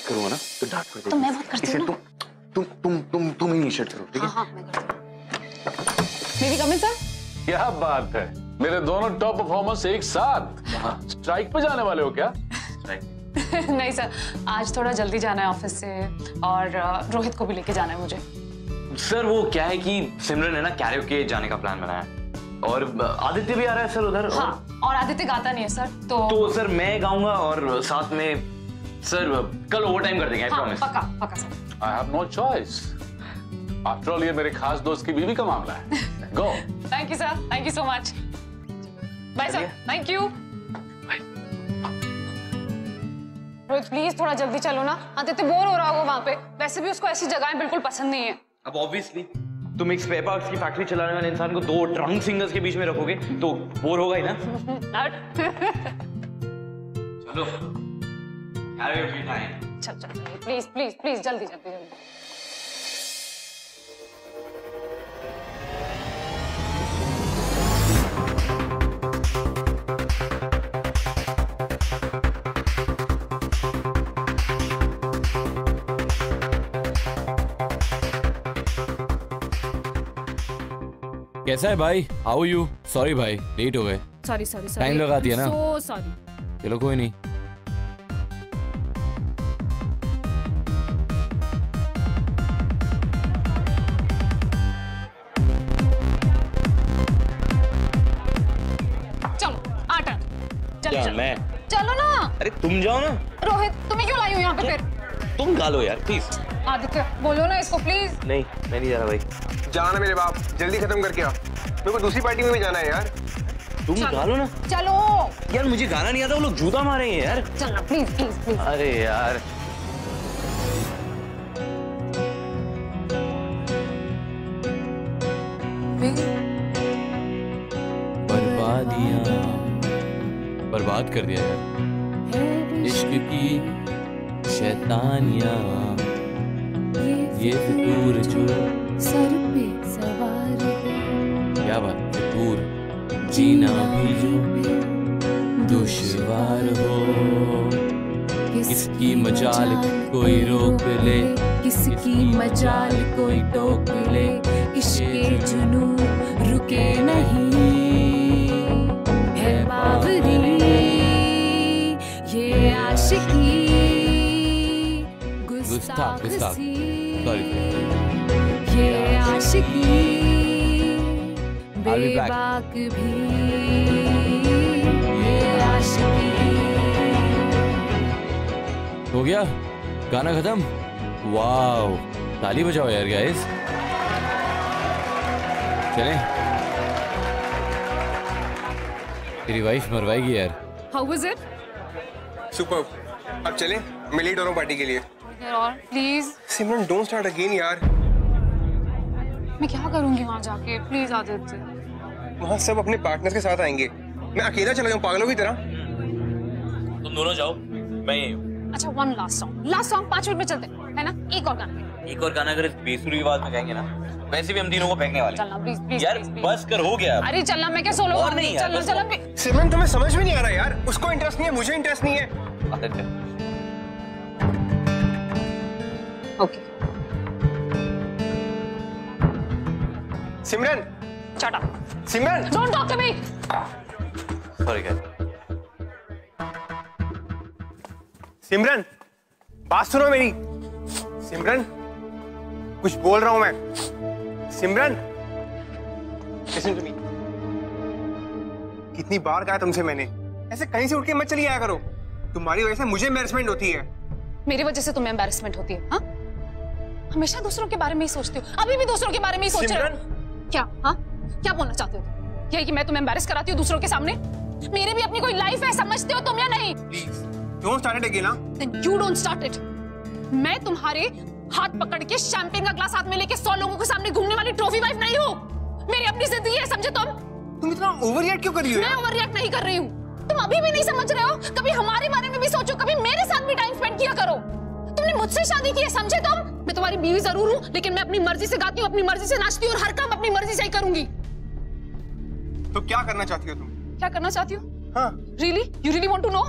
करूँगा ना तो डांट पड़ जाएगी। तो मैं बात करती हूँ ना। तुम इनिशिएट करो, ठीक है? हाँ, मैं करती हूँ। मेरी कमिंग सर। क्या बात है, मेरे दोनों टॉप परफॉर्मर्स एक साथ स्ट्राइक पे जाने वाले हो क्या? नहीं सर, आज थोड़ा जल्दी जाना है ऑफिस से और रोहित को भी लेके जाना है मुझे। सर वो क्या है कि सिमरन है ना कैरियोके जाने का प्लान बनाया और आदित्य भी आ रहा है सर उधर। हाँ, और आदित्य गाता नहीं है सर, तो सर मैं गाऊंगा और साथ में सर कल ओवर टाइम कर देंगे, आई प्रॉमिस। पक्का sir. I have no choice, after all ये मेरे खास दोस्त की बीवी का मामला है। Go. Thank you sir, thank you so much. Bye sir, thank you. Rohit please थोड़ा जल्दी चलो ना, आदित्य बोर हो रहा होगा वहाँ पे, वैसे भी उसको ऐसी जगहें बिल्कुल पसंद नहीं है। अब ऑब्वियसली तुम एक स्पेयर पार्ट्स की फैक्ट्री चलाने वाले इंसान को दो ड्रंक सिंगर्स के बीच में रखोगे तो बोर होगा ही ना। चलो कैरियोके टाइम। चल प्लीज प्लीज प्लीज जल्दी जल्दी जल्दी। कैसा है भाई? How you? सॉरी भाई लेट हो गए। सॉरी टाइम लगा दिया ना। So sorry. चलो कोई नहीं। चलो आटा जल्दी मैं चलो ना। अरे तुम जाओ ना। रोहित तुम्हें क्यों लाई हो यहाँ पे फिर? तुम गा लो यार प्लीज। आदित्य बोलो ना इसको प्लीज। नहीं मैं नहीं जा रहा भाई। जाना मेरे बाप, जल्दी खत्म करके आ, मेरे को दूसरी पार्टी में भी जाना है यार। तुम गा लो ना। चलो यार मुझे गाना नहीं आता, वो लोग जूता मारेंगे यार। चलना प्लीज प्लीज प्लीज। अरे यार बर्बाद कर दिया यार इश्क की शैतानियां, ये फितूर जो सर पे सवार है। क्या बात, फितूर जीना भी जो दुश्वार हो। किसकी मजाल कोई रोक ले, किसकी मजाल कोई टोक ले, इश्के जुनू रुके नहीं है बावरी ये आशिकी गुस्ताख सी ये आशिकी बेबाक भी ये आशिकी। हो गया गाना खत्म? वाव, ताली बजाओ यार गाइस। चलें, तेरी वाइफ मरवाएगी यार। How was it? सुपर। अब चलें, मैं लेट हो रहा हूँ पार्टी के लिए। Please Simran don't start again यार। मैं क्या करूंगी वहाँ जाके? प्लीज आदित्य। वहाँ सब अपने पार्टनर्स के साथ आएंगे, मैं अकेला चला जाऊँ पागलों की तरह? तुम दोनों जाओ, मैं यही हूँ। अच्छा वन लास्ट सॉन्ग 5 मिनट में चलते है ना? एक और गाना अगर इस बेसुरी आवाज में गाएंगे ना, वैसे भी हम तीनों को फेंकने वाले। चलना प्लीज प्लीज यार बस कर, हो गया। अरे चलना, मैं क्या सोलो और नहीं यार, चलना। सिमरन तुम्हें समझ में नहीं आ रहा यार, उसको इंटरेस्ट नहीं है, मुझे इंटरेस्ट नहीं है। Aditya okay Simran shut up. Simran don't talk to me. Sorry guys. Simran बात सुनो मेरी। सिमरन कुछ बोल रहा हूं मैं। Simran listen to me. कितनी बार कहा तुमसे मैंने, ऐसे कहीं से उठ के मत चली आया करो, तुम्हारी वजह से मुझे एम्बैरेसमेंट होती है। मेरी वजह से तुम्हें एम्बैरेसमेंट होती है? हाँ, हमेशा दूसरों के बारे में ही सोचती हो, अभी भी दूसरों के बारे में ही सोच रहे हो क्या? हाँ, क्या बोलना चाहते हो? यही कि मैं तुम्हें एम्बैरेस कराती हूँ दूसरों के सामने? मेरी भी अपनी कोई लाइफ है, समझते हो तुम या नहीं? Please don't start it again. Then you don't start it. मैं तुम्हारे हाथ पकड़ के शैंपेन का ग्लास हाथ में लेके 100 लोगों के सामने घूमने वाली ट्रॉफी वाइफ नहीं हूँ। मेरी अपनी जिंदगी है, समझे तुम इतना ओवर रिएक्ट क्यों कर रही हो? मैं ओवर रिएक्ट नहीं कर रही हूँ, तुम अभी भी नहीं समझ रहे हो। कभी हमारे बारे में भी सोचो, कभी मेरे साथ भी टाइम स्पेंड किया करो। तुमने मुझसे शादी की है, समझे तुम? मैं तुम्हारी बीवी जरूर हूँ, लेकिन मैं अपनी मर्जी से गाती हूँ, अपनी मर्जी से नाचती हूँ और हर काम अपनी मर्जी से ही करूंगी। तो क्या करना चाहती हो तुम? क्या करना चाहती हूँ? हाँ। Really? You really want to know?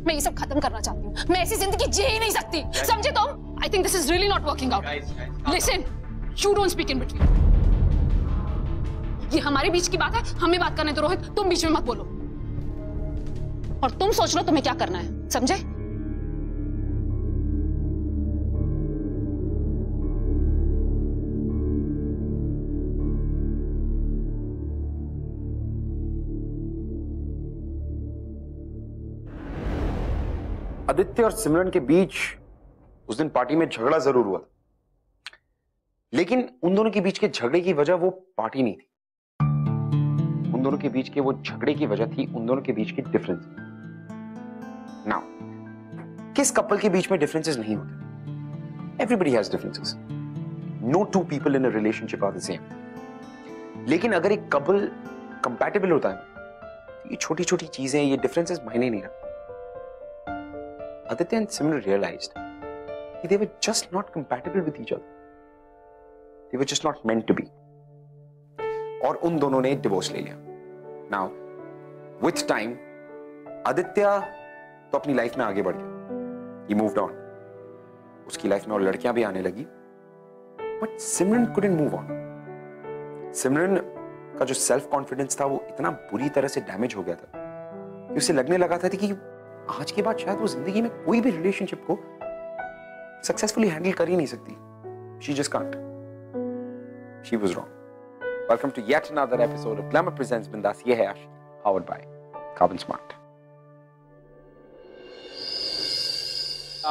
मैं ये सब खत्म करना चाहती हूँ। मैं ऐसी जिंदगी जी ही नहीं सकती, समझे तुम? I think this is really not working out. Listen, you don't speak in between. ये हमारे बीच की बात है, हमें बात करने दो रोहित, तुम बीच में मत बोलो। और तुम सोच लो तुम्हें क्या करना है, समझे? आदित्य और सिमरन के बीच उस दिन पार्टी में झगड़ा जरूर हुआ, लेकिन उन दोनों के बीच के झगड़े की वजह वो पार्टी नहीं थी। उन दोनों के बीच के वो झगड़े की वजह थी उन दोनों के बीच की डिफरेंस। नाउ, किस कपल के बीच में डिफरेंसेस नहीं होते? Everybody has differences. No two people in a relationship are the same. लेकिन अगर एक कपल कंपैटिबल होता है, तो ये छोटी छोटी चीजें, ये डिफरेंसेस मायने नहीं रखते। Aditya and Simran realized that they were just not compatible with each other. They were just not meant to be. और उन दोनों ने डिवोर्स ले लिया। Now, with time, आदित्य तो अपनी लाइफ में आगे बढ़ गया। He moved on. उसकी लाइफ में और लड़कियां भी आने लगी। But Simran couldn't move on. सिमरन का जो सेल्फ कॉन्फिडेंस था वो इतना बुरी तरह से डैमेज हो गया था कि उसे लगने लगा था कि आज के बाद शायद वो जिंदगी में कोई भी रिलेशनशिप को सक्सेसफुली हैंडल कर ही नहीं सकती। She just can't. She was wrong. Welcome to yet another episode of Glamour Presents Bindas. ये है आशिक, powered by Carbon Smart.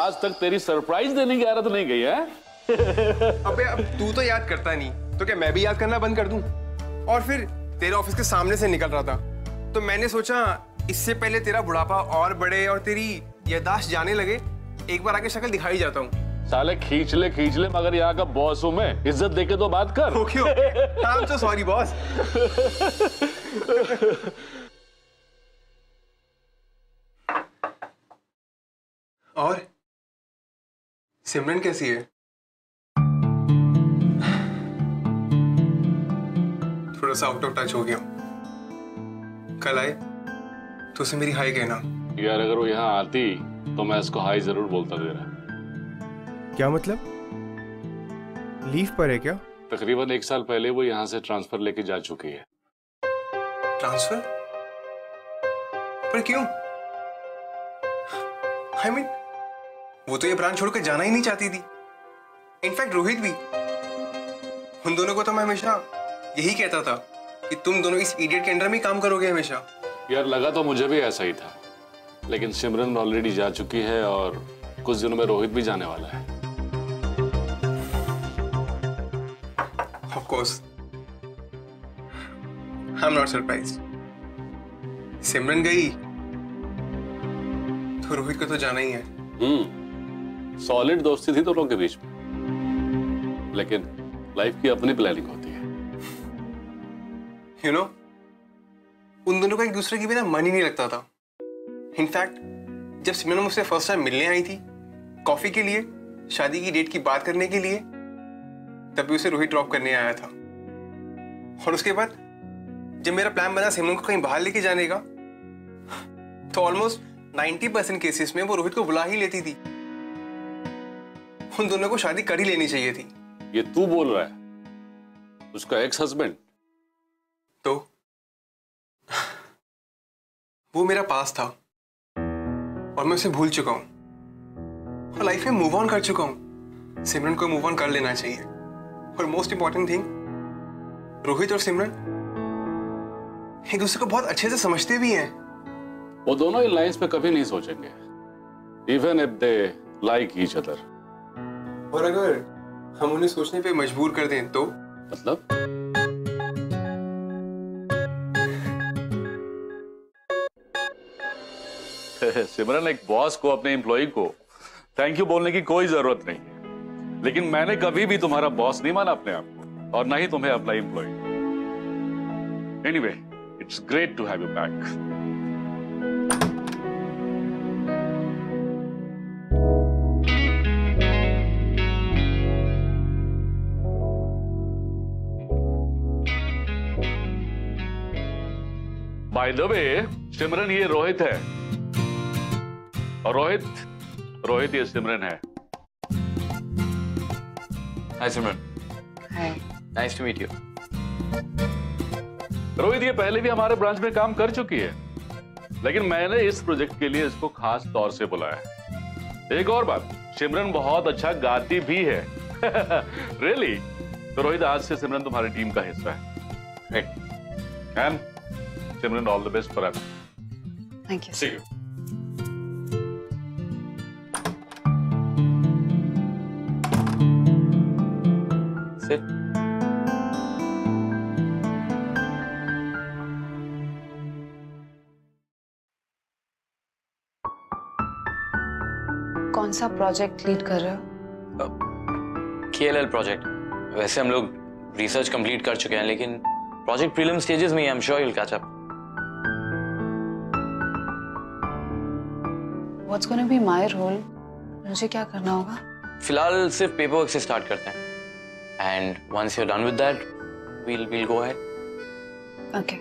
आज तक तेरी सरप्राइज देने की आदत नहीं गई है? अबे अब तू तो याद करता नहीं, तो क्या मैं भी याद करना बंद कर दूं? और फिर तेरे ऑफिस के सामने से निकल रहा था, तो मैंने सोचा इससे पहले तेरा बुढ़ापा और बढ़े और तेरी याददाश्त जाने लगे, एक बार आके शक्ल दिखाई जाता हूँ। साले खींच ले मगर यहाँ का बॉस हूँ मैं, इज्जत देके तो बात कर। Okay I am so sorry boss. और सिमरन कैसी है? थोड़ा सा आउट ऑफ टच हो गया। कल आए तो उसे मेरी हाय कहना। यार अगर वो यहाँ आती तो मैं इसको हाय जरूर बोलता दे रहा। क्या मतलब? लीव पर है क्या? तकरीबन 1 साल पहले वो यहाँ से ट्रांसफर लेके जा चुकी है। ट्रांसफर? पर क्यों? I mean, वो तो ये ब्रांच छोड़कर जाना ही नहीं चाहती थी। इनफैक्ट रोहित भी। उन दोनों को तो मैं हमेशा यही कहता था कि तुम दोनों इस इडियट के अंडर में काम करोगे हमेशा। यार लगा तो मुझे भी ऐसा ही था, लेकिन सिमरन ऑलरेडी जा चुकी है और कुछ दिनों में रोहित भी जाने वाला है। Of course, I'm not surprised. सिमरन गई तो रोहित को तो जाना ही है। सॉलिड दोस्ती थी दोनों के बीच में, लेकिन लाइफ की अपनी प्लानिंग होती है। You know, उन दोनों का एक दूसरे के बिना मन ही नहीं लगता था। इनफैक्ट जब सिमरन मुझसे फर्स्ट टाइम मिलने आई थी कॉफी के लिए, शादी की डेट की बात करने के लिए, तभी उसे रोहित ड्रॉप करने आया था। और उसके बाद जब मेरा प्लान बना सिमरन को कहीं बाहर लेके जाने का, तो ऑलमोस्ट 90% केसेस में वो रोहित को बुला ही लेती थी। उन दोनों को शादी कर ही लेनी चाहिए थी। ये तू बोल रहा है? उसका एक्स हस्बैंड? तो वो मेरा पास था और मैं उसे भूल चुका हूं और लाइफ में मूव ऑन कर चुका हूं। सिमरन को मूव ऑन कर लेना चाहिए। और मोस्ट इंपॉर्टेंट थिंग, रोहित और सिमरन एक दूसरे को बहुत अच्छे से समझते भी हैं। वो दोनों इन लाइन्स पे कभी नहीं सोचेंगे, even if they like each other. और अगर हम उन्हें सोचने पे मजबूर कर दें तो? मतलब? सिमरन, एक बॉस को अपने एम्प्लॉय को थैंक यू बोलने की कोई जरूरत नहीं है, लेकिन मैंने कभी भी तुम्हारा बॉस नहीं माना अपने आप को, और ना ही तुम्हें अपना employ. Anyway, it's great to have you back. By the way, Simran, ये रोहित है। और रोहित ये सिमरन है। Hi Simran. Hi. Nice to meet you. Rohit ये पहले भी हमारे ब्रांच में काम कर चुकी है, लेकिन मैंने इस प्रोजेक्ट के लिए इसको खास तौर से बुलाया। एक और बात, सिमरन बहुत अच्छा गाती भी है। रियली? तो रोहित आज से सिमरन तुम्हारी टीम का हिस्सा है। Right. And Simran all the best forever. Thank you. See you. Sit. कौन सा प्रोजेक्ट लीड कर रहे हो? KLL project. वैसे हम लोग रिसर्च कंप्लीट कर चुके हैं, लेकिन प्रोजेक्ट प्रीलिम स्टेजेस में, I am sure you will catch up. What's going to be my role? मुझे क्या करना होगा? फिलहाल सिर्फ पेपर वर्क से स्टार्ट करते हैं, and once you are done with that we'll go ahead. Okay.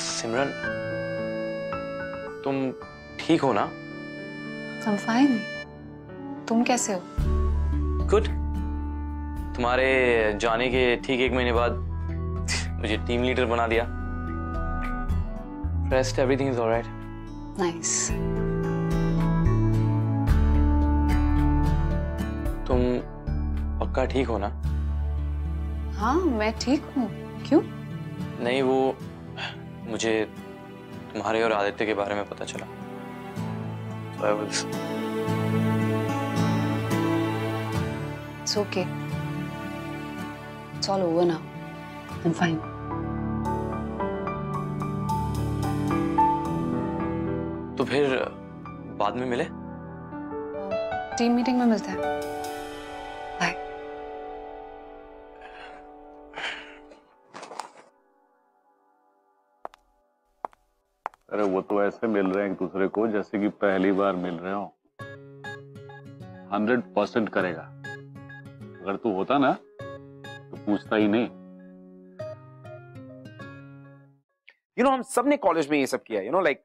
Simran, तुम ठीक हो ना? I'm fine. तुम कैसे हो? गुड। तुम्हारे जाने के ठीक 1 महीने बाद मुझे टीम लीडर बना दिया। Rest everything is alright. Nice. तुम पक्का ठीक हो ना? हाँ, मैं ठीक हूँ। क्यों? नहीं, वो मुझे तुम्हारे और आदित्य के बारे में पता चला। So I was... It's okay. It's all over now. I'm fine. तो फिर बाद में मिले? टीम मीटिंग में मिलते हैं। बाय। अरे वो तो ऐसे मिल रहे हैं एक दूसरे को जैसे कि पहली बार मिल रहे हो। 100% करेगा। अगर तू होता ना तो पूछता ही नहीं। हम सब ने कॉलेज में ये सब किया, लाइक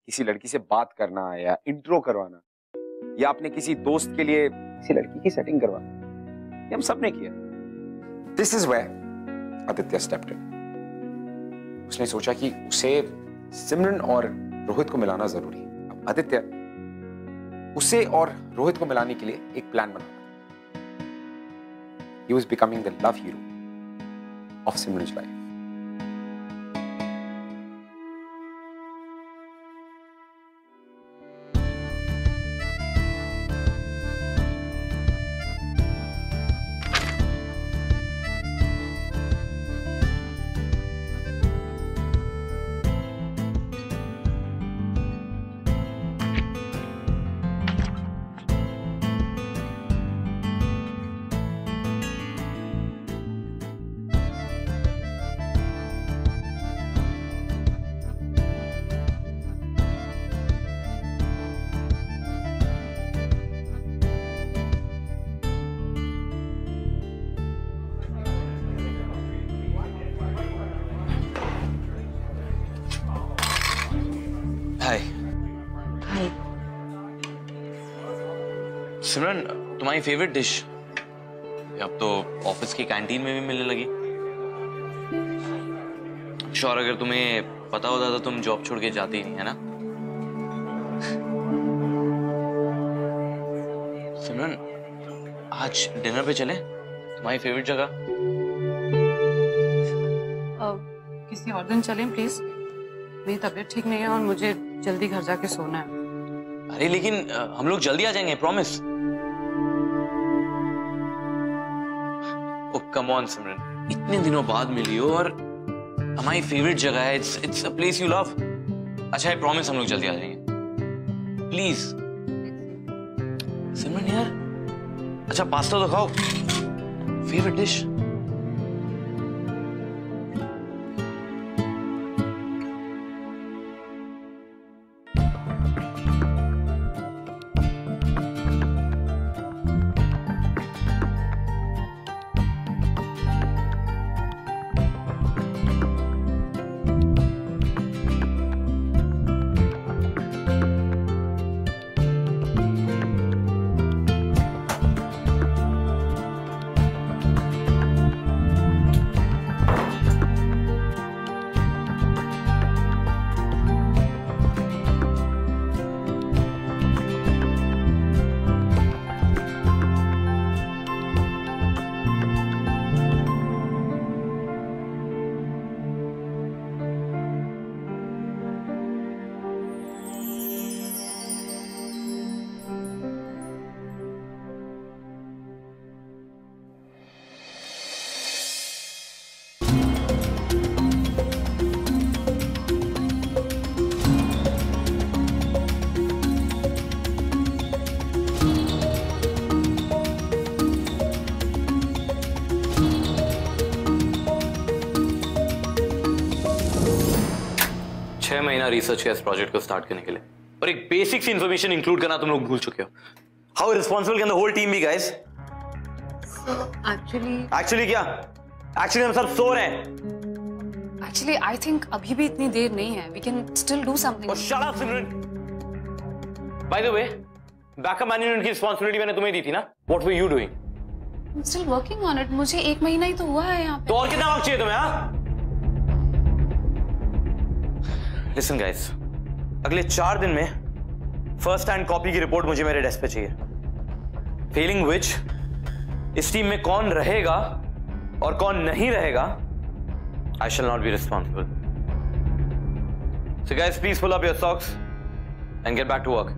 किसी लड़की से बात करना या इंट्रो करवाना, या अपने किसी दोस्त के लिए किसी लड़की की सेटिंग करवाना, ये हम सब ने किया। This is where Aditya stepped in. उसने सोचा कि उसे सिमरन और रोहित को मिलाना जरूरी है। अब आदित्य उसे और रोहित को मिलाने के लिए एक प्लान बना। He was becoming the love hero of Simran's life. हाय। हाय। सिमरन, तुम्हारी फेवरेट डिश अब तो ऑफिस की कैंटीन में भी मिलने लगी। श्योर अगर तुम्हें पता होता तो तुम जॉब छोड़ के जाती नहीं, है ना? सिमरन, आज डिनर पे चलें? तुम्हारी फेवरेट जगह। किसी और दिन चलें प्लीज। मेरी तबीयत ठीक नहीं है और मुझे जल्दी घर जाके सोना है। अरे लेकिन हम लोग जल्दी आ जाएंगे, प्रॉमिस। ओह कम ऑन सिमरन, इतने दिनों बाद मिली हो और हमारी फेवरेट जगह है। It's a place you love. अच्छा है, प्रॉमिस हम लोग जल्दी आ जाएंगे, प्लीज। सिमरन यार, अच्छा पास्ता तो खाओ, फेवरेट डिश। महीना रिसर्च किया इस प्रोजेक्ट को स्टार्ट करने के लिए, और एक बेसिक सी इंफॉर्मेशन इंक्लूड करना तुम लोग भूल चुके हो। How responsible can the whole team be guys? Actually क्या? एक्चुअली हम सब सो रहे हैं। Actually, I think अभी भी इतनी देर नहीं है. We can still do something. Oh, shut up, Simran. By the way, backup management की रिस्पॉन्सिबिलिटी मैंने तुम्हें दी थी ना? What were you doing? I'm still working on it. मुझे 1 महीना ही तो हुआ है यहाँ पे. तो और कितना वक्त चाहिए तुम्हें? हाँ? Listen guys, अगले 4 दिन में फर्स्ट हैंड कॉपी की रिपोर्ट मुझे मेरे डेस्क पे चाहिए. Failing which, इस टीम में कौन रहेगा और कौन नहीं रहेगा, I shall not be responsible. So guys, please pull up your socks and get back to work.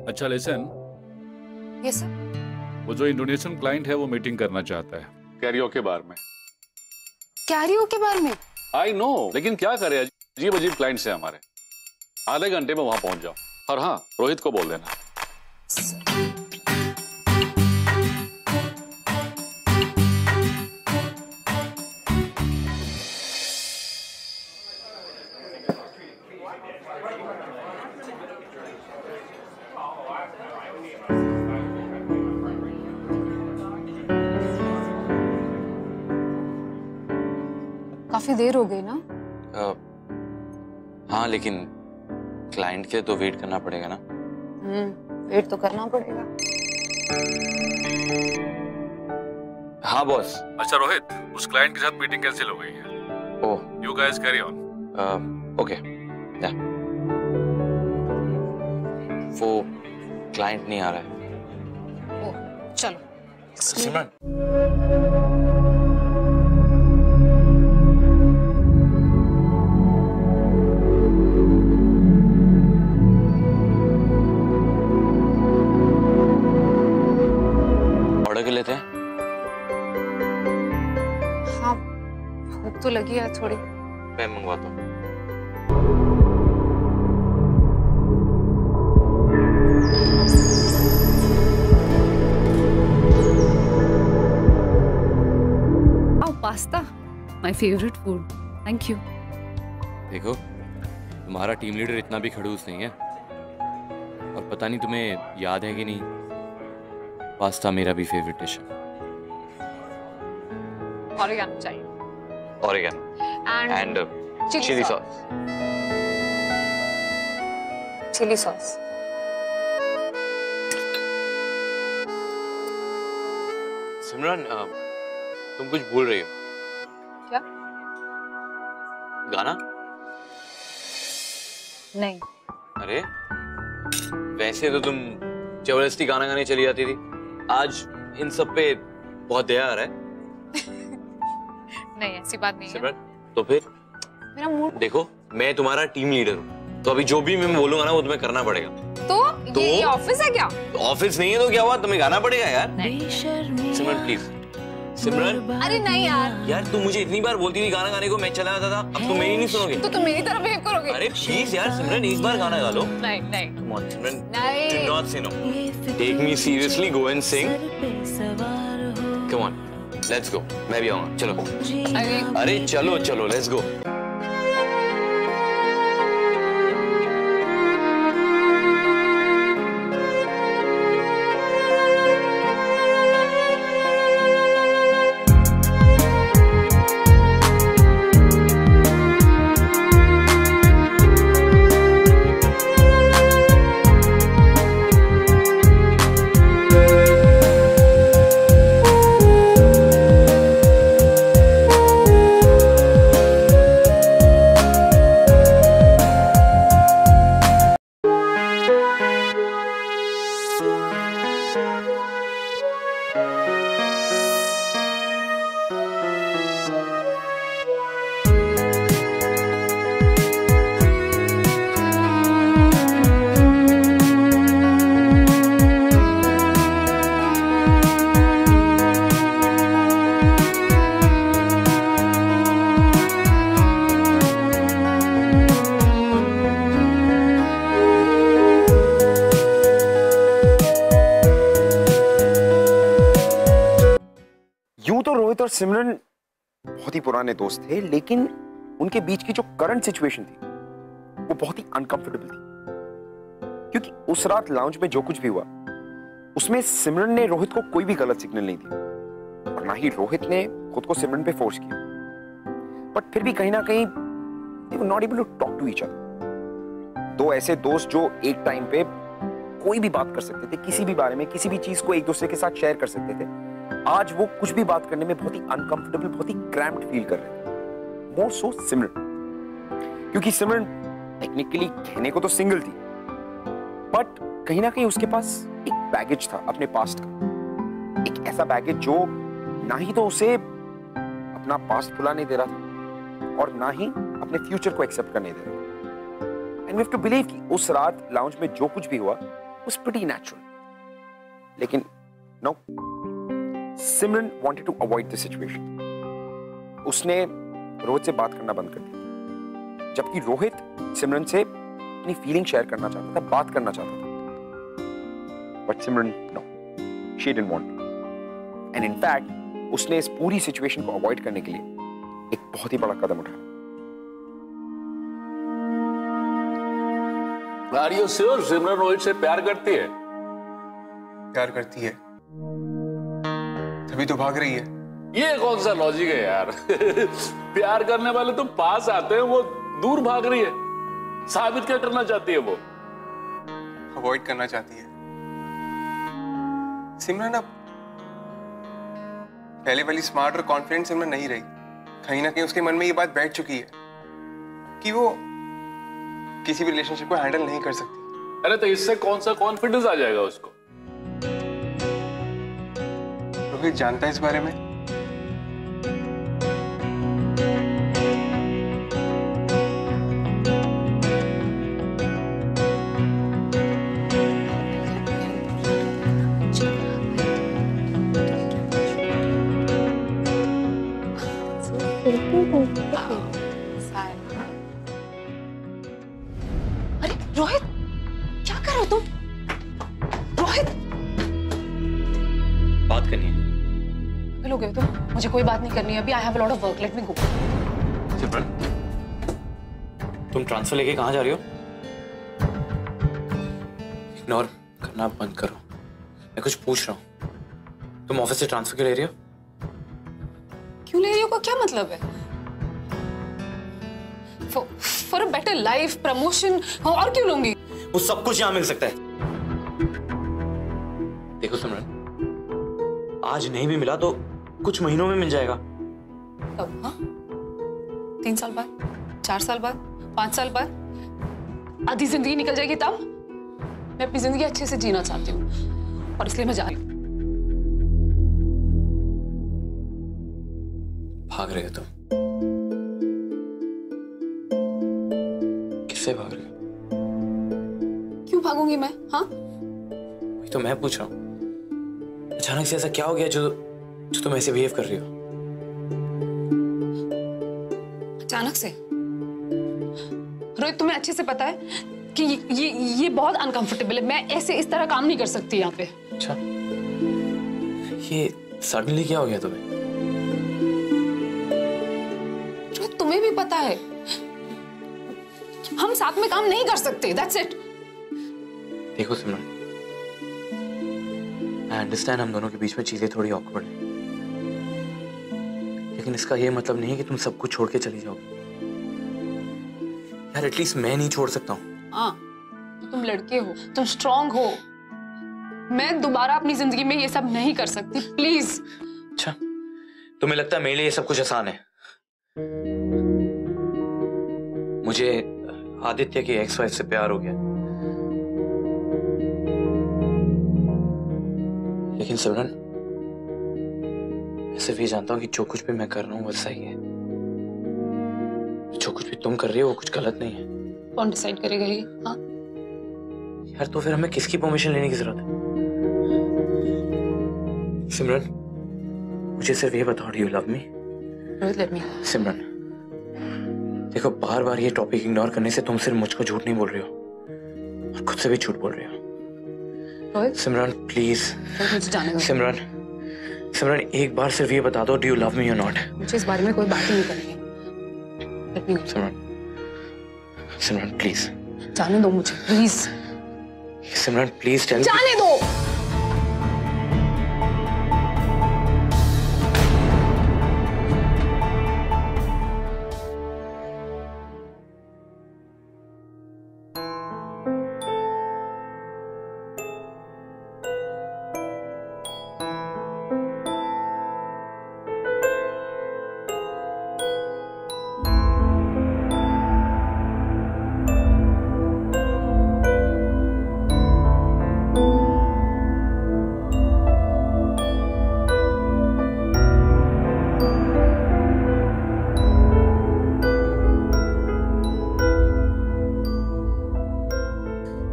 अच्छा लिसन, Yes sir. वो जो इंडोनेशियन क्लाइंट है वो मीटिंग करना चाहता है कैरियोके बार में. कैरियोके बार में? आई नो, लेकिन क्या करे, अजीब अजीब क्लाइंट्स हैं हमारे. आधे घंटे में वहां पहुंच जाओ. और हाँ, रोहित को बोल देना. काफी देर हो गई ना? हाँ, लेकिन क्लाइंट के तो वेट करना पड़ेगा ना. वेट तो करना पड़ेगा. हाँ बॉस. अच्छा रोहित, उस क्लाइंट के साथ मीटिंग कैंसिल हो गई है. Oh, you guys carry on. Okay. या वो क्लाइंट नहीं आ रहा है. ओह, चलो. सिमरन, लेते हैं. हाँ, भूख तो लगी है थोड़ी. मैं मंगवाता हूँ. Pasta, my favourite food. Thank you. देखो, तुम्हारा टीम लीडर इतना भी खड़ूस नहीं है. और पता नहीं तुम्हें याद है कि नहीं, पास्ता मेरा भी फेवरेट डिश है. ऑरिगेनो चाहिए. Oregano and chilli sauce. Chilli sauce. Simran, तुम कुछ भूल रही हो. क्या? गाना? नहीं. अरे, वैसे तो तुम जबरदस्ती गाना गाने चली जाती थी. आज इन सब पे बहुत दया आ रहा है. नहीं, ऐसी बात नहीं है. तो फिर मेरा मूड. देखो, मैं तुम्हारा टीम लीडर हूँ, तो अभी जो भी मैं बोलूंगा ना वो तुम्हें करना पड़ेगा. तो ये ऑफिस है क्या? ऑफिस नहीं है तो क्या हुआ, तुम्हें गाना पड़ेगा यार. सिमरन प्लीज. सिमरन, अरे नहीं यार. यार तू मुझे इतनी बार बोलती थी गाना गाने को, मैं चला जाता था. अब तुम मेरी नहीं सुनोगे तो तुम मेरी तरफ बिहेव करोगे. अरे प्लीज यार सिमरन, एक बार गाना गा लो. नहीं नहीं. Come on, Simran. नहीं. Do not say no. Take me seriously. Go and sing. Come on, let's go. मैं भी आऊँगा. चलो. अरे चलो चलो, let's go. रोहित और सिमरन बहुत ही पुराने दोस्त थे, लेकिन उनके बीच की जो करंट सिचुएशन थी वो बहुत ही अनकंफर्टेबल थी, क्योंकि उस रात लाउंज में जो कुछ भी हुआ उसमें सिमरन ने रोहित को कोई भी गलत सिग्नल नहीं दिया और ना ही रोहित ने खुद को सिमरन पे फोर्स किया, बट फिर भी कहीं ना कहीं they were not able to talk to each other। दो ऐसे दोस्त जो एक टाइम पे कोई भी बात कर सकते थे, किसी भी बारे में, किसी भी चीज को एक दूसरे के साथ शेयर कर सकते थे, आज वो कुछ भी बात करने में बहुत ही अनकंफर्टेबल, बहुत ही क्रैम्प्ड फील कर रहे थे। मोर सो सिमरन, क्योंकि सिमरन टेक्निकली कहने को तो सिंगल थी, बट कहीं ना कहीं उसके पास एक बैगेज था अपने पास्ट का, एक ऐसा बैगेज जो ना ही तो उसे अपना पास्ट भुलाने दे रहा था और ना ही अपने फ्यूचर को एक्सेप्ट करने दे रहा था। And we have to believe कि उस रात लाउंज में जो कुछ भी हुआ वाज प्रीटी नेचुरल, लेकिन no, Simran wanted to avoid the situation। उसने रोहित से बात करना बंद कर दिया, जबकि रोहित सिमरन से अपनी फीलिंग शेयर करना चाहता था, बात करना चाहता था, but Simran no, she didn't want to। and in fact उसने इस पूरी सिचुएशन को अवॉइड करने के लिए एक बहुत ही बड़ा कदम उठाया। Are you sure सिमरन रोहित से प्यार करती है? प्यार करती है तभी तो भाग रही है। ये कौन सा लॉजिक है यार? प्यार करने वाले तो पास आते हैं, वो दूर भाग रही है। साबित क्या करना चाहती है वो? अवॉइड करना चाहती है। सिमरन अब पहले वाली स्मार्ट और कॉन्फिडेंट सिमरन नहीं रही। कहीं ना कहीं उसके मन में ये बात बैठ चुकी है कि वो किसी भी रिलेशनशिप को हैंडल नहीं कर सकती। अरे तो इससे कौन सा कॉन्फिडेंस आ जाएगा उसको? रोहित जानता है इस बारे में। अरे रोहित, क्या कर रहे हो तुम? रोहित, बात करनी है। हो गए तुम? मुझे कोई बात नहीं करनी है अभी। I have a lot of work, let me go. Simran, तुम ट्रांसफर लेके कहाँ जा रही हो? इग्नोर करना बंद करो, मैं कुछ पूछ रहा हूँ। तुम ऑफिस से ट्रांसफर क्यों ले रही हो? क्यों ले रही हो का क्या मतलब है? For a better life, promotion, और क्यों लूंगी? वो सब कुछ यहाँ मिल सकता है। देखो सिमरन, आज नहीं भी मिला तो कुछ महीनों में मिल जाएगा। कब? हाँ, 3 साल बाद, 4 साल बाद, 5 साल बाद आधी जिंदगी निकल जाएगी तब? मैं अपनी जिंदगी अच्छे से जीना चाहती हूँ और इसलिए मैं जा रही हूँ। भाग रहे हो तुम? किससे भाग रहे हो? क्यों भागूंगी मैं? हाँ, वही तो मैं पूछ रहा हूँ। अचानक से ऐसा क्या हो गया जो तुम ऐसे बिहेव कर रही हो? अचानक से? रोहित, तुम्हें अच्छे से पता है कि ये बहुत अनकंफर्टेबल है। मैं ऐसे इस तरह काम नहीं कर सकती यहाँ पे। अच्छा, ये सडनली क्या हो गया तुम्हें? रोहित, तुम्हें भी पता है हम साथ में काम नहीं कर सकते। That's it. देखो सिमरन, आई अंडरस्टैंड हम दोनों के बीच में चीजें थोड़ी ऑकवर्ड हैं, लेकिन इसका ये मतलब नहीं है कि तुम सब कुछ छोड़ के चली जाओगी। यार एटलीस्ट मैं नहीं छोड़ सकता हूँ। हाँ, तुम लड़के हो, तुम स्ट्रांग हो। मैं दोबारा अपनी जिंदगी में ये सब नहीं कर सकती, प्लीज। अच्छा, तुम्हें लगता है मेरे लिए ये सब कुछ आसान है? मुझे आदित्य की एक्स वाइफ से प्यार हो गया, लेकिन सिमरन मैं सिर्फ ये जानता हूँ कि जो कुछ भी मैं कर रहा हूँ वो सही है। जो कुछ भी तुम कर रही हो वो कुछ गलत नहीं है। कौन डिसाइड करेगा ये? हाँ, यार तो फिर हमें किसकी परमिशन लेने की जरूरत है? सिमरन, मुझे सिर्फ ये बताओ, do you love me? Let me. Simran, देखो बार बार ये टॉपिक इग्नोर करने से तुम सिर्फ मुझको झूठ नहीं बोल रही हो और खुद से भी झूठ बोल रही हो। रोहित, सिमरन प्लीज। मुझे जाने दो। सिमरन, सिमरन एक बार सिर्फ ये बता दो, डू यू लव मी और नॉट? मुझे इस बारे में कोई बात ही नहीं करनी है। Late me. Simran, Simran please. जाने दो मुझे प्लीज। Simran please tell. जाने दो।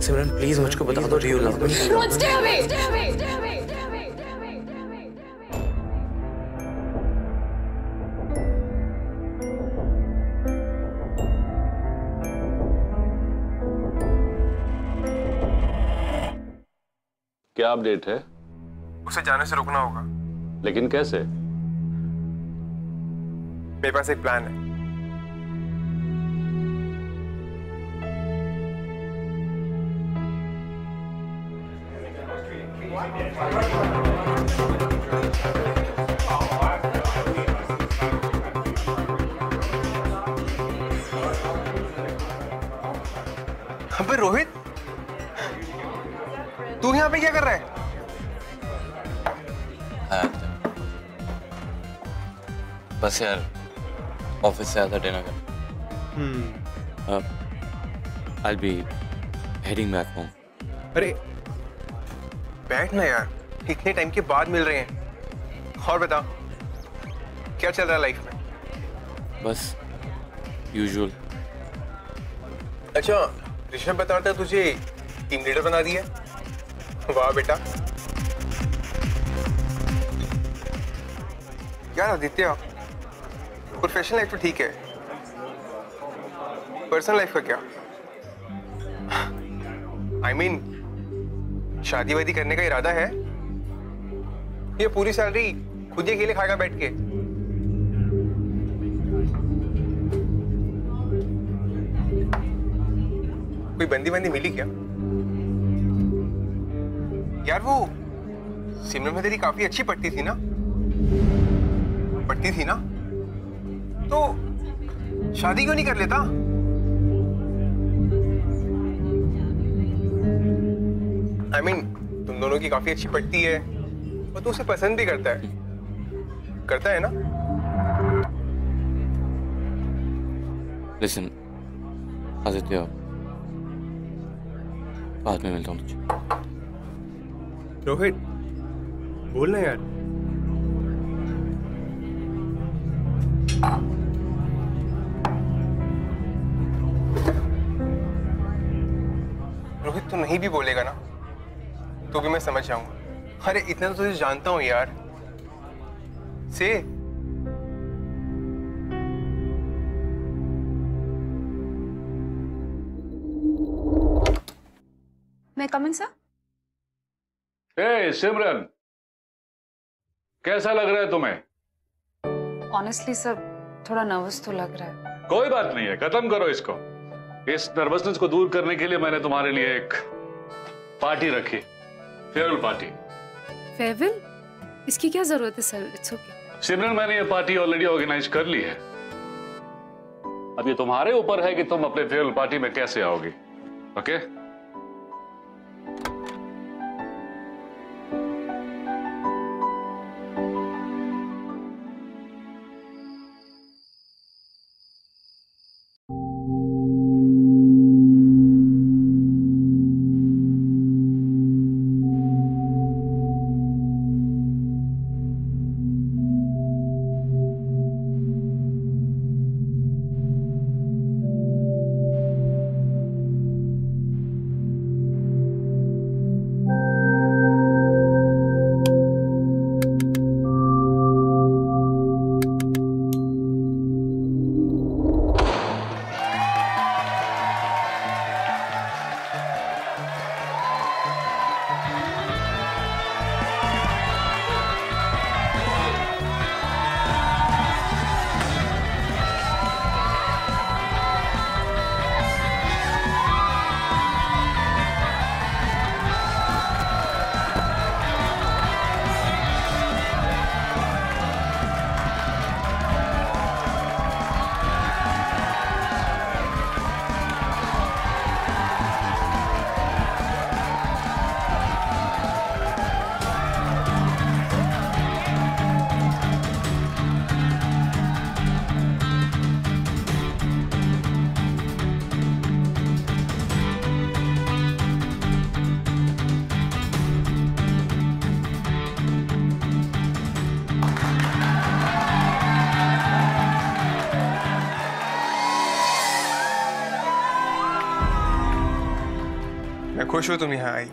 सिमरन प्लीज मुझको बता दो, do you love me? Rohit, stay away. क्या अपडेट है? उसे जाने से रोकना होगा। लेकिन कैसे? मेरे पास एक प्लान है। अबे रोहित, तू यहाँ पे क्या कर रहा है? बस यार ऑफिस से आया था डिनर कर। I'll be heading back home. अरे बैठ ना यार, इतने टाइम के बाद मिल रहे हैं। और बता, क्या चल रहा है लाइफ में? बस यूजुअल। अच्छा, ऋषभ बता रहा था तुझे टीम लीडर बना दिया। वाह बेटा। यार आदित्य, प्रोफेशनल लाइफ तो ठीक है, पर्सनल लाइफ का क्या? I mean, शादी वादी करने का इरादा है? ये पूरी सैलरी खुद ही अकेले खाएगा बैठ के? कोई बंदी बंदी मिली क्या? यार वो सिमरन में तेरी काफी अच्छी पटती थी ना? तो शादी क्यों नहीं कर लेता? I mean, तुम दोनों की काफी अच्छी पटती है और तू उसे पसंद भी करता है ना? Listen, आदित्य, बाद में मिलता हूँ तुझे। रोहित, बोलना यार। रोहित, तू नहीं भी बोलेगा ना तो भी मैं समझ जाऊंगा। अरे इतना तो तुझे जानता हूं यार। से मैं कम इन सर? ए सिमरन, कैसा लग रहा है तुम्हें? ऑनेस्टली सर, थोड़ा नर्वस तो लग रहा है। कोई बात नहीं है, खत्म करो इसको। इस नर्वसनेस को दूर करने के लिए मैंने तुम्हारे लिए एक पार्टी रखी, फेयरवेल पार्टी। फेयरवेल? इसकी क्या जरूरत है सर? It's okay. सिमरन, मैंने ये पार्टी ऑलरेडी ऑर्गेनाइज कर ली है। अब ये तुम्हारे ऊपर है कि तुम अपने फेयरवेल पार्टी में कैसे आओगी। ओके? मैं खुश हूं तुम यहाँ आई।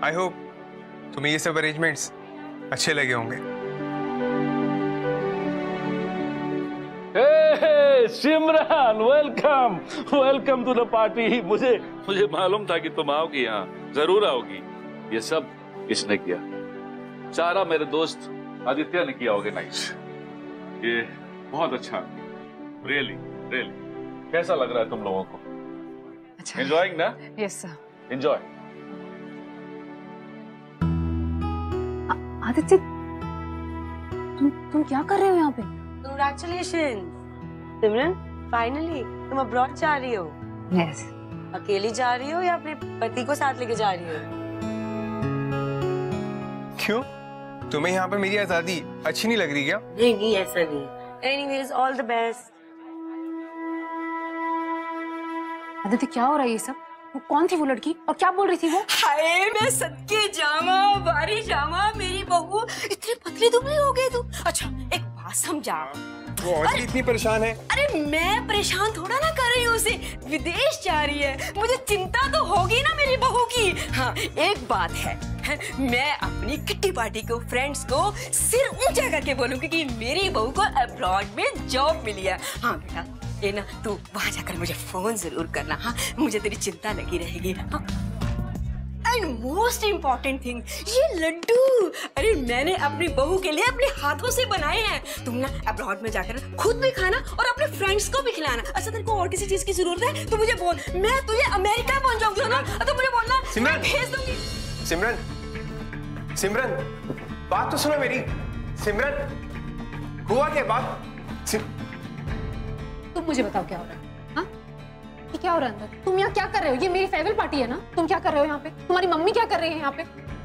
आई होप तुम्हें ये सब अरेंजमेंट्स अच्छे लगे होंगे। Simran, welcome welcome to the party. मुझे मालूम था कि तुम आओगी, यहाँ जरूर आओगी। ये सब किसने किया? सारा मेरे दोस्त आदित्य ने किया ऑर्गेनाइज। ये बहुत अच्छा, रियली रियली। कैसा लग रहा है तुम लोगों को? अच्छा, एंजॉयिंग ना? Yes sir. एंजॉय। आदित्य, तुम क्या कर रहे हो यहाँ पे? Congratulations, सिमरन, फाइनली तुम अब्रॉड जा रही हो। यस। अकेली जा रही हो या अपने पति को साथ लेके जा रही हो? क्यों, तुम्हें यहाँ पे मेरी आजादी अच्छी नहीं लग रही क्या? नहीं, ऐसा नहीं। Anyways, all the best. Aditya, क्या हो रहा है ये सब? वो कौन थी वो लड़की और क्या बोल रही थी वो? हाय, मैं सदके जामा, बारी जामा, मेरी बहू इतनी पतली दुबली हो गई तू। अच्छा, एक बात समझा, वो और इतनी परेशान है। अरे मैं परेशान थोड़ा ना कर रही हूँ उसे, विदेश जा रही है, मुझे चिंता तो होगी ना मेरी बहू की। हाँ, एक बात है, मैं अपनी किट्टी पार्टी को, फ्रेंड्स को सिर ऊंचा करके बोलूंगी कि मेरी बहू को अब्रॉड में जॉब मिली है। हाँ बेटा, ये ना तू वहां जाकर मुझे फोन जरूर करना। हाँ, मुझे तेरी चिंता लगी रहेगी। हाँ? एंड मोस्ट इम्पोर्टेंट थिंग, ये लड्डू, अरे मैंने अपनी बहू के लिए अपने हाथों से बनाए हैं। तुम ना अब्रॉड में जाकर खुद भी खाना और अपने फ्रेंड्स को भी खिलाना। अच्छा, तेरे को और किसी चीज की जरूरत है तो मुझे बोल, मैं तुझे अमेरिका पहुंच जाऊंगी ना, तो मुझे बोलना, मैं भेज दूंगी। सिमरन, बात तो सुनो मेरी। सिमरन, हुआ क्या बात? तुम मुझे बताओ क्या हो रहा है? हाँ, ये क्या हो रहा है अंदर? तुम यहाँ क्या कर रहे हो? ये मेरी फेयरवेल पार्टी है ना? तुम क्या कर रहे हो यहाँ पे? तुम्हारी मम्मी क्या कर रही है यहाँ पे?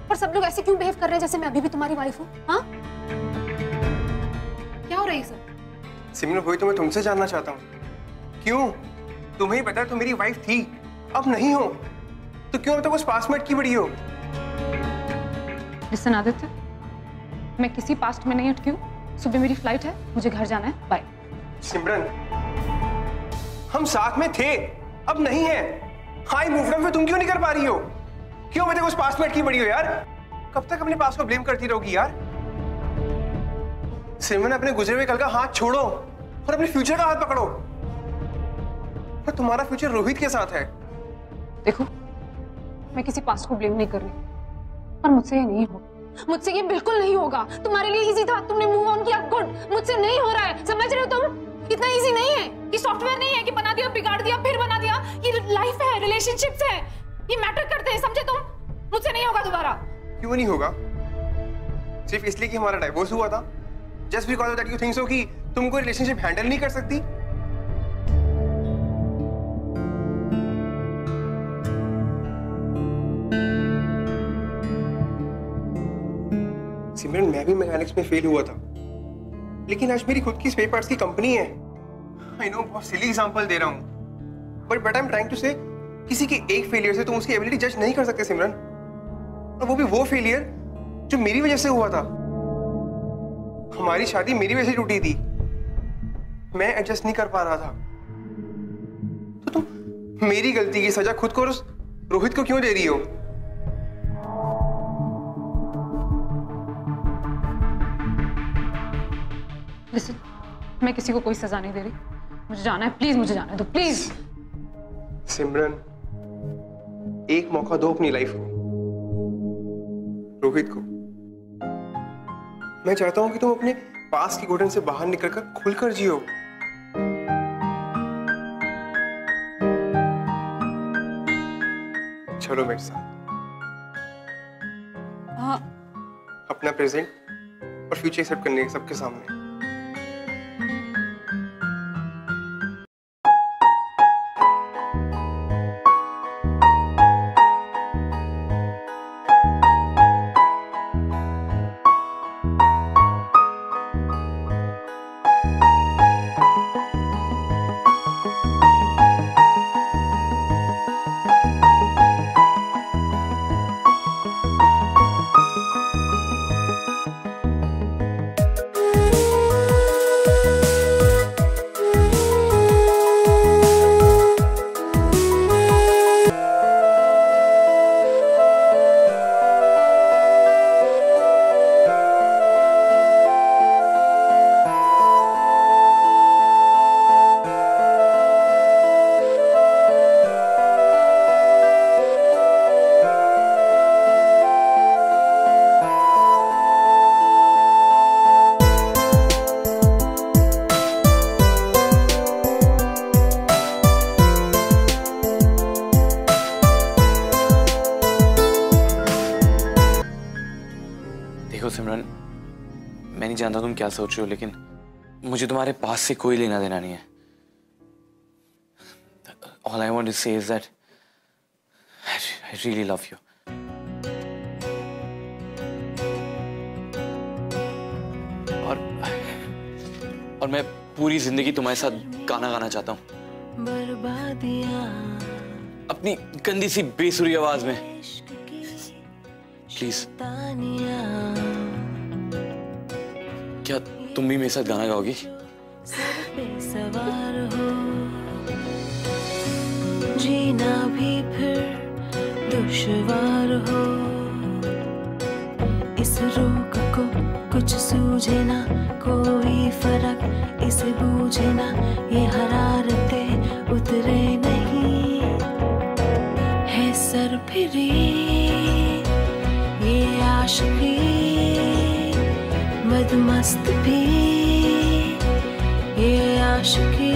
और सब लोग ऐसे क्यों बिहेव कर रहे हैं जैसे मैं अभी भी तुम्हारी वाइफ हूँ? हाँ, क्या हो रहा है ये सब? सिमरन, वही तो मैं तुमसे जानना चाहता हूँ। क्यों? तुम्हें ही पता है तुम मेरी वाइफ थी, अब नहीं हो, तो क्यों अब तक उस पासवर्ड की बड़ी हो? लिसन आदित्य, मैं किसी पास्ट में नहीं अटकी हूँ। सुबह मेरी फ्लाइट है, मुझे घर जाना है, बाय। सिमरन, हम साथ में थे, अब नहीं है। हाई मूवमेंट में तुम क्यों नहीं कर पा रही हो? क्यों अब तक उस पासवर्ड की बड़ी हो यार? कब तक अपने पास को ब्लेम करती रहोगी यार? सिमरन, अपने गुजरे हुए कल का हाथ छोड़ो और अपने फ्यूचर का हाथ पकड़ो। और तुम्हारा फ्यूचर रोहित के साथ है। देखो, मैं किसी पास्ट को ब्लेम नहीं कर रही, पर मुझसे ये नहीं होगा। मुझसे ये बिल्कुल नहीं होगा। तुम्हारे लिए इजी था, तुमने मूव ऑन किया, गुड। मुझसे नहीं हो रहा है, समझ रहे हो तुम? इतना इजी नहीं है, कि सॉफ्टवेयर नहीं है कि बना दिया, बिगाड़ दिया, फिर बना दिया। ये लाइफ है, रिलेशनशिप्स है, ये मैटर करते हैं, समझे तुम? मुझसे नहीं होगा दोबारा। क्यों नहीं होगा? सिर्फ इसलिए कि हमारा डाइवोर्स हुआ था? Just because of that you think so कि तुम कोई रिलेशनशिप हैंडल नहीं कर सकती? सिमरन, मैं भी मैकेनिक्स में फेल हुआ था, लेकिन आज मेरी खुद की स्पेयर पार्ट्स की कंपनी है। आई नो, बहुत सिली एग्जांपल दे रहा हूं, but I am trying to say किसी के एक फेलियर से तुम उसकी एबिलिटी जज नहीं कर सकते सिमरन। और वो भी वो फेलियर जो मेरी वजह से हुआ था। हमारी शादी मेरी वजह से टूटी थी, मैं एडजस्ट नहीं कर पा रहा था। तो तुम मेरी गलती की सजा खुद को और उस रोहित को क्यों दे रही हो? लिसन, मैं किसी को कोई सजा नहीं दे रही। मुझे जाना है, प्लीज मुझे जाना है, तो प्लीज। सिमरन, एक मौका दो अपनी लाइफ को, रोहित को। मैं चाहता हूं कि तुम अपने पास की घुटन से बाहर निकलकर खुलकर जियो। चलो मेरे साथ। हाँ। अपना प्रेजेंट और फ्यूचर एक्सेप्ट करने सबके सामने। नहीं जानता तुम क्या सोच रहे हो, लेकिन मुझे तुम्हारे पास से कोई लेना देना नहीं है। All I want to say is that I really love you. और मैं पूरी जिंदगी तुम्हारे साथ गाना गाना चाहता हूँ, अपनी गंदी सी बेसुरी आवाज में। प्लीज, क्या तुम भी मेरे साथ गाना गाओगी? जीना भी फिर दुश्वार हो, इस रोग को कुछ सूझे ना, कोई फर्क इसे बूझे ना, ये हरारतें उतरे नहीं है सर फिरी, ये आशिकी मदमस्त भी, ये आशिकी